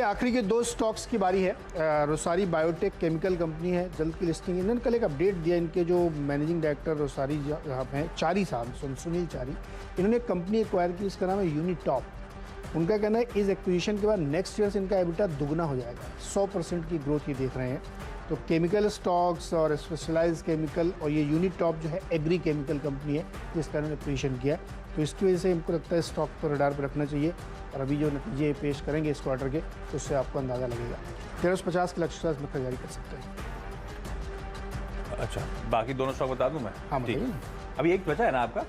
आखिरी के दो स्टॉक्स की बारी है। रोसारी बायोटेक केमिकल कंपनी है, जल्द की लिस्टिंग। इन्होंने कल एक अपडेट दिया। इनके जो मैनेजिंग डायरेक्टर रोसारी हैं चारी साहब, सुनील चारी, इन्होंने एक कंपनी एक्वायर की, इसका नाम है यूनिटॉप। उनका कहना है इस एक्विजिशन के बाद नेक्स्ट ईयर से इनका एबिटा दुगना हो जाएगा। 100% की ग्रोथ ये देख रहे हैं। तो केमिकल स्टॉक्स और स्पेशलाइज्ड केमिकल, और ये यूनिटॉप जो है एग्री केमिकल कंपनी है जिसका इन्होंने एक्विजिशन किया, तो इसकी वजह से हमको लगता है स्टॉक पर रडार पर रखना चाहिए। और अभी जो नतीजे पेश करेंगे इस क्वार्टर के, तो उससे आपको अंदाज़ा लगेगा। 1350 के लक्ष्य में खरीदारी कर सकते हैं। अच्छा, बाकी दोनों स्टॉक बता दूं मैं? हाँ बताइए। अभी एक बचा है ना आपका?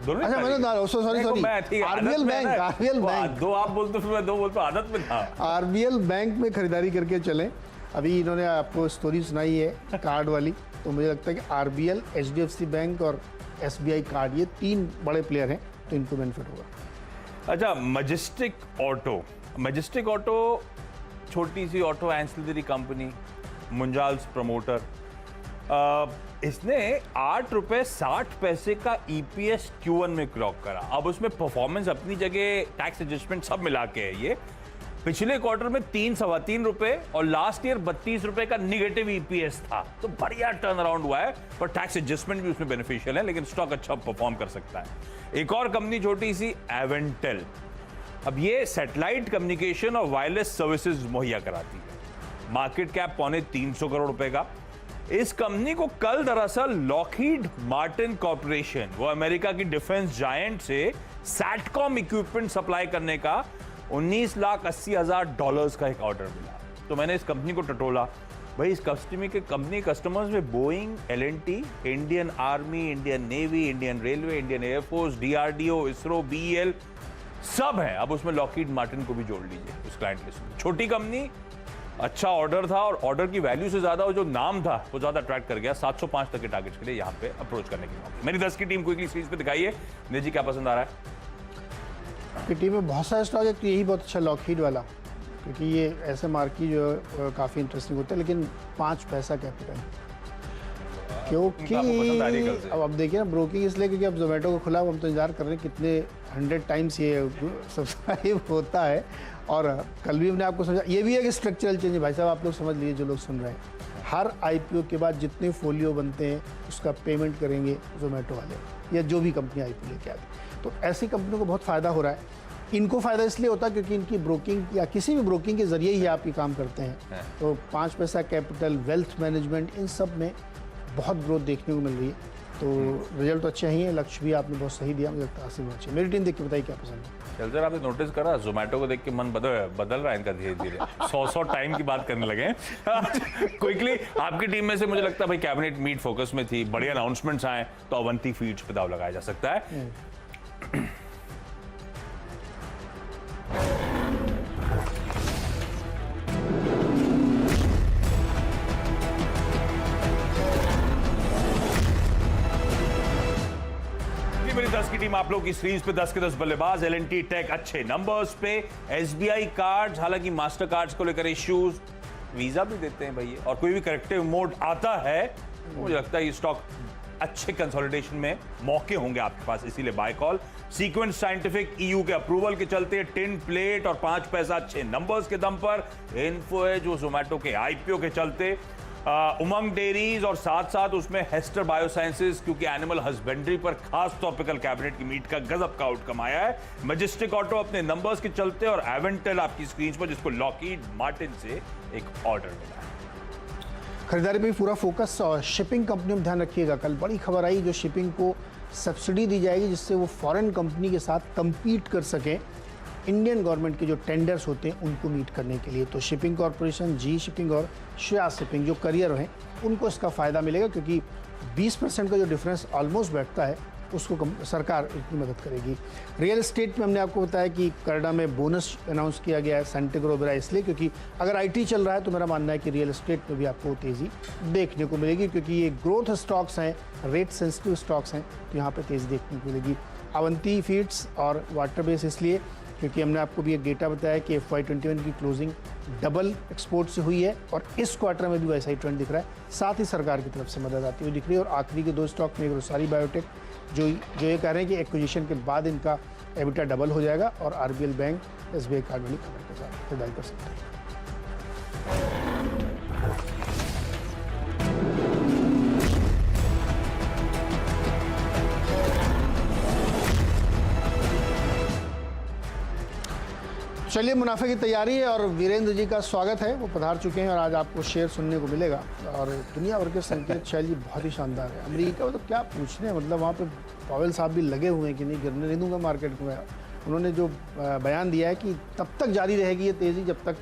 दोनों? अच्छा मैंने सॉरी आरबीएल बैंक दो आप बोलते फिर मैं दो बोलता, आदत में था। आरबीएल बैंक में खरीदारी करके चलें। अभी इन्होंने आपको स्टोरी सुनाई है कार्ड वाली, तो मुझे लगता है कि आरबीएल, एचडीएफसी बैंक और एसबीआई कार्ड, ये तीन बड़े प्लेयर हैं, तो इनको बेनिफिट होगा। अच्छा, मजेस्टिक ऑटो छोटी सी ऑटो एंसिलरी कंपनी, मुंजाल्स प्रमोटर, इसने 8 रुपए 60 पैसे का ईपीएस Q1 में क्लॉक करा। अब उसमें परफॉर्मेंस अपनी जगह, टैक्स एडजस्टमेंट सब मिला के है। ये पिछले क्वार्टर में 3-3.25 रुपए और लास्ट ईयर 32 रुपए का निगेटिव ईपीएस था, तो बढ़िया टर्न अराउंड हुआ है। पर टैक्स एडजस्टमेंट भी उसमें बेनिफिशियल है, लेकिन स्टॉक अच्छा परफॉर्म कर सकता है। एक और कंपनी छोटी सी, एवेंटेल। अब ये सैटेलाइट कम्युनिकेशन और वायरलेस सर्विसेज मुहैया कराती है। मार्केट कैप 350 करोड़ रुपए का। इस कंपनी को कल दरअसल लॉकहीड मार्टिन कॉर्पोरेशन, वो अमेरिका की डिफेंस जायंट से सैटकॉम इक्विपमेंट सप्लाई करने का $19,80,000 का एक ऑर्डर मिला। तो मैंने इस कंपनी को टटोला, भाई इस कंपनी कस्टमर्स में Boeing, L&T, Indian army, Indian navy, Indian railway, Indian air force, DRDO, ISRO, BEL सब है। अब उसमें लॉकहीड मार्टिन को भी जोड़ लीजिए उस क्लाइंट लिस्ट में। छोटी कंपनी, अच्छा ऑर्डर था, और ऑर्डर की वैल्यू से ज्यादा वो जो नाम था वो ज्यादा अट्रैक्ट कर गया। 705 तक के टारगेट्स के लिए यहाँ पे अप्रोच करने की मौके। मेरी 10 की टीम क्विकली सीरीज पे दिखाइए। नीरज जी, क्या पसंद आ रहा है? की टीम में बहुत सारे स्टॉक है, तो यही बहुत अच्छा लॉकहीड वाला, क्योंकि ये ऐसे मार्केट जो काफ़ी इंटरेस्टिंग होता है, लेकिन 5 पैसा कैपिटल, क्योंकि अब देखिए ना ब्रोकिंग इसलिए क्योंकि अब जोमेटो को खुला, हम तो इंतजार कर रहे हैं कितने 100 टाइम्स ये सब्सक्राइब होता है। और कल भी हमने आपको समझा, ये भी है कि स्ट्रक्चरल चेंज है भाई साहब, आप लोग समझ लीजिए जो लोग सुन रहे हैं। हर आईपीओ के बाद जितने फोलियो बनते हैं उसका पेमेंट करेंगे जोमेटो वाले या जो भी कंपनी आईपीओ लेके आती, तो ऐसी कंपनियों को बहुत फ़ायदा हो रहा है। इनको फ़ायदा इसलिए होता है क्योंकि इनकी ब्रोकिंग या किसी भी ब्रोकिंग के ज़रिए ही आप ये काम करते हैं। तो 5 पैसा कैपिटल, वेल्थ मैनेजमेंट, इन सब में बहुत ग्रोथ देखने को मिल रही है। तो रिजल्ट तो अच्छे ही है, लक्ष्य भी आपने बहुत सही दिया, मुझे लगता है हासिल अच्छे। मेरी टीम देख के बताइए क्या पसंद है। चल सर, आपने नोटिस करा जोमेटो को देख के मन बदल रहा है इनका धीरे धीरे। 100 टाइम की बात करने लगे क्विकली। आपकी टीम में से मुझे लगता है भाई कैबिनेट मीट फोकस में थी, बड़े अनाउंसमेंट्स आए, तो अवंती फीड्स पे दाव लगाया जा सकता है। मेरी 10 की टीम आप लोग की सीरीज पे 10 के 10 बल्लेबाज। एल&टी टेक अच्छे नंबर्स पे, एसबीआई कार्ड्स, हालांकि मास्टर कार्ड्स को लेकर इश्यूज, वीजा भी देते हैं भैया, और कोई भी करेक्टिव मोड आता है, मुझे लगता है ये स्टॉक अच्छे कंसोलिडेशन में मौके होंगे आपके पास, इसीलिए by call. Sequence scientific EU के अप्रूवल के चलते टिन प्लेट और 5 पैसा अच्छे नंबर्स के दम पर। इन्फो है जो जोमेटो के आईपीओ के चलते। उमंग डेयरीज और साथ साथ उसमें हेस्टर बायोसाइंसेस, क्योंकि एनिमल हस्बेंड्री पर खास टॉपिकल कैबिनेट की मीट का गजब का आउटकम आया है। मैजेस्टिक ऑटो अपने नंबर्स के चलते, और एवेंटेल आपकी स्क्रीन पर जिसको लॉकहीड मार्टिन से एक ऑर्डर मिला है। खरीदारी पे पूरा फोकस। और शिपिंग कंपनियों में ध्यान रखिएगा, कल बड़ी खबर आई जो शिपिंग को सब्सिडी दी जाएगी जिससे वो फॉरेन कंपनी के साथ कंपीट कर सकें इंडियन गवर्नमेंट के जो टेंडर्स होते हैं उनको मीट करने के लिए। तो शिपिंग कॉरपोरेशन, जी शिपिंग और श्रेया शिपिंग जो करियर हैं उनको इसका फ़ायदा मिलेगा, क्योंकि 20% का जो डिफरेंस ऑलमोस्ट बैठता है उसको सरकार इतनी मदद करेगी। रियल एस्टेट में हमने आपको बताया कि कनाडा में बोनस अनाउंस किया गया है सेंटिग्रो वगैरह, इसलिए क्योंकि अगर आईटी चल रहा है तो मेरा मानना है कि रियल एस्टेट में भी आपको तेज़ी देखने को मिलेगी, क्योंकि ये ग्रोथ स्टॉक्स हैं, रेट सेंसिटिव स्टॉक्स हैं, तो यहाँ पर तेज़ी देखने को मिलेगी। अवंती फीड्स और वाटर बेस इसलिए क्योंकि हमने आपको भी एक डेटा बताया कि FY21 की क्लोजिंग डबल एक्सपोर्ट से हुई है, और इस क्वार्टर में भी वैसा ही ट्रेंड दिख रहा है। साथ ही सरकार की तरफ से मदद आती हुई दिख रही है। और आखिरी के 2 स्टॉक में रोसारी बायोटेक जो ये कह रहे हैं कि एक्विजिशन के बाद इनका एबिटा डबल हो जाएगा, और आरबीएल बैंक SBI कार्ड वाली खबर के साथ खरीदारी कर सकते हैं। चलिए, मुनाफे की तैयारी है और वीरेंद्र जी का स्वागत है। वो पधार चुके हैं और आज आपको शेयर सुनने को मिलेगा। और दुनिया भर के संकेत शैली बहुत ही शानदार है। अमेरिका में तो क्या पूछने, मतलब वहाँ पे पावेल साहब भी लगे हुए हैं कि नहीं गिरने नहीं दूंगा मार्केट में। उन्होंने जो बयान दिया है कि तब तक जारी रहेगी ये तेज़ी जब तक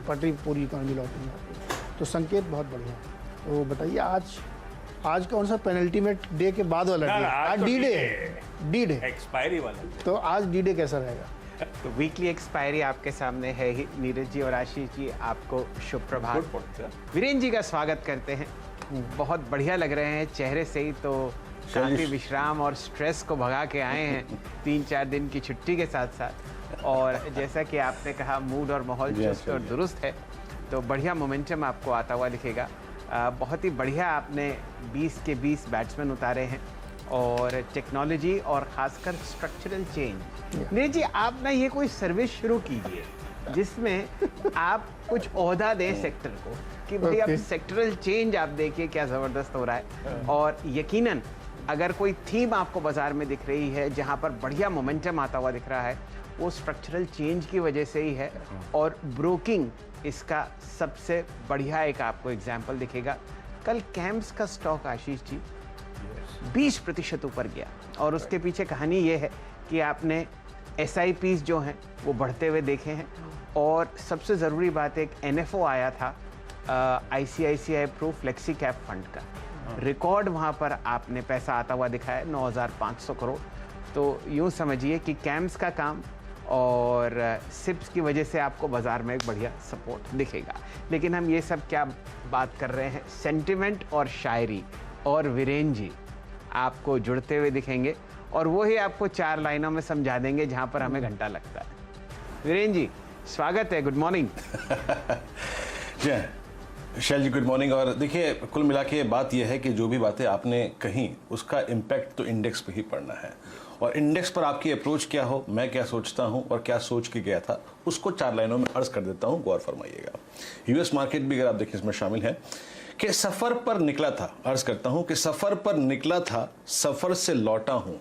पटरी पूरी इकॉनमी लौट नहीं आती। तो संकेत बहुत बढ़िया है। तो बताइए, आज कौन सा पेनल्टीमेट डे के बाद वाला डे? आज डी डे एक्सपायरी वाला। तो आज डी डे कैसा रहेगा? तो वीकली एक्सपायरी आपके सामने है ही। नीरज जी और आशीष जी, आपको शुभ प्रभात। वीरेंद्र जी का स्वागत करते हैं। बहुत बढ़िया लग रहे हैं चेहरे से ही, तो काफी विश्राम और स्ट्रेस को भगा के आए हैं 3-4 दिन की छुट्टी के साथ साथ। और जैसा कि आपने कहा, मूड और माहौल चुस्त और दुरुस्त है, तो बढ़िया मोमेंटम आपको आता हुआ दिखेगा। बहुत ही बढ़िया आपने 20 के 20 बैट्समैन उतारे हैं और टेक्नोलॉजी और खासकर स्ट्रक्चरल चेंज। नीरज जी, आप ना ये कोई सर्विस शुरू कीजिए जिसमें आप कुछ ओहदा दें सेक्टर को कि भाई अब सेक्टरल चेंज आप देखिए क्या ज़बरदस्त हो रहा है। और यकीनन अगर कोई थीम आपको बाजार में दिख रही है जहां पर बढ़िया मोमेंटम आता हुआ दिख रहा है, वो स्ट्रक्चरल चेंज की वजह से ही है। और ब्रोकिंग इसका सबसे बढ़िया एक आपको एग्जाम्पल दिखेगा। कल कैम्स का स्टॉक, आशीष जी, 20% ऊपर गया। और उसके पीछे कहानी ये है कि आपने SIPs जो हैं वो बढ़ते हुए देखे हैं। और सबसे ज़रूरी बात, एक NFO आया था ICICI pro flexi cap fund का। रिकॉर्ड वहाँ पर आपने पैसा आता हुआ दिखा है, 9,500 करोड़। तो यूँ समझिए कि कैम्स का काम और सिप्स की वजह से आपको बाज़ार में एक बढ़िया सपोर्ट दिखेगा। लेकिन हम ये सब क्या बात कर रहे हैं, सेंटिमेंट और शायरी। और वीरेंद्र जी आपको जुड़ते हुए दिखेंगे और वो ही आपको 4 लाइनों में समझा देंगे जहां पर हमें घंटा लगता है। वीरेंद्र जी, स्वागत है, गुड मॉर्निंग। शैल जी, गुड मॉर्निंग। और देखिए, कुल मिला के बात यह है कि जो भी बातें आपने कही उसका इम्पैक्ट तो इंडेक्स पे ही पड़ना है। और इंडेक्स पर आपकी अप्रोच क्या हो, मैं क्या सोचता हूं और क्या सोच के गया था, उसको 4 लाइनों में अर्ज कर देता हूं, गौर फरमाइएगा। यूएस मार्केट भी अगर आप देखें इसमें शामिल है कि सफ़र पर निकला था, अर्ज करता हूं कि सफ़र पर निकला था, सफ़र से लौटा हूं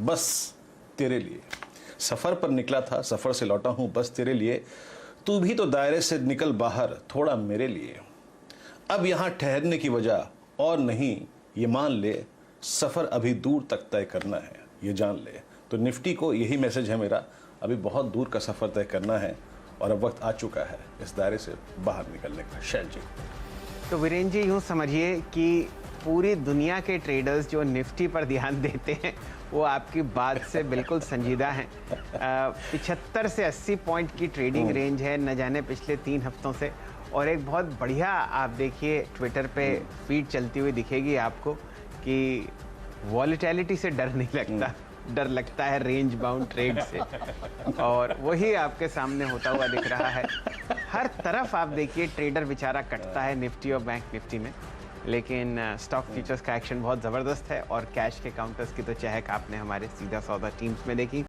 बस तेरे लिए। सफ़र पर निकला था, सफ़र से लौटा हूं बस तेरे लिए। तू भी तो दायरे से निकल बाहर, थोड़ा मेरे लिए। अब यहाँ ठहरने की वजह और नहीं, ये मान ले, सफ़र अभी दूर तक तय करना है, ये जान ले। तो निफ्टी को यही मैसेज है मेरा, अभी बहुत दूर का सफ़र तय करना है और अब वक्त आ चुका है इस दायरे से बाहर निकलने का। शैल जी, तो वीरेंद्र जी, यूँ समझिए कि पूरी दुनिया के ट्रेडर्स जो निफ्टी पर ध्यान देते हैं वो आपकी बात से बिल्कुल संजीदा हैं। 75 से 80 पॉइंट की ट्रेडिंग रेंज है, न जाने पिछले 3 हफ्तों से। और एक बहुत बढ़िया आप देखिए ट्विटर पे फीड चलती हुई दिखेगी आपको कि वॉलेटिलिटी से डर नहीं लगता, डर लगता है रेंज बाउंड ट्रेड से। और वही आपके सामने होता हुआ दिख रहा है। हर तरफ आप देखिए ट्रेडर बेचारा कटता है निफ्टी और बैंक निफ्टी में। लेकिन स्टॉक फ्यूचर्स का एक्शन बहुत ज़बरदस्त है और कैश के काउंटर्स की तो चहक आपने हमारे सीधा सौदा टीम्स में देखी।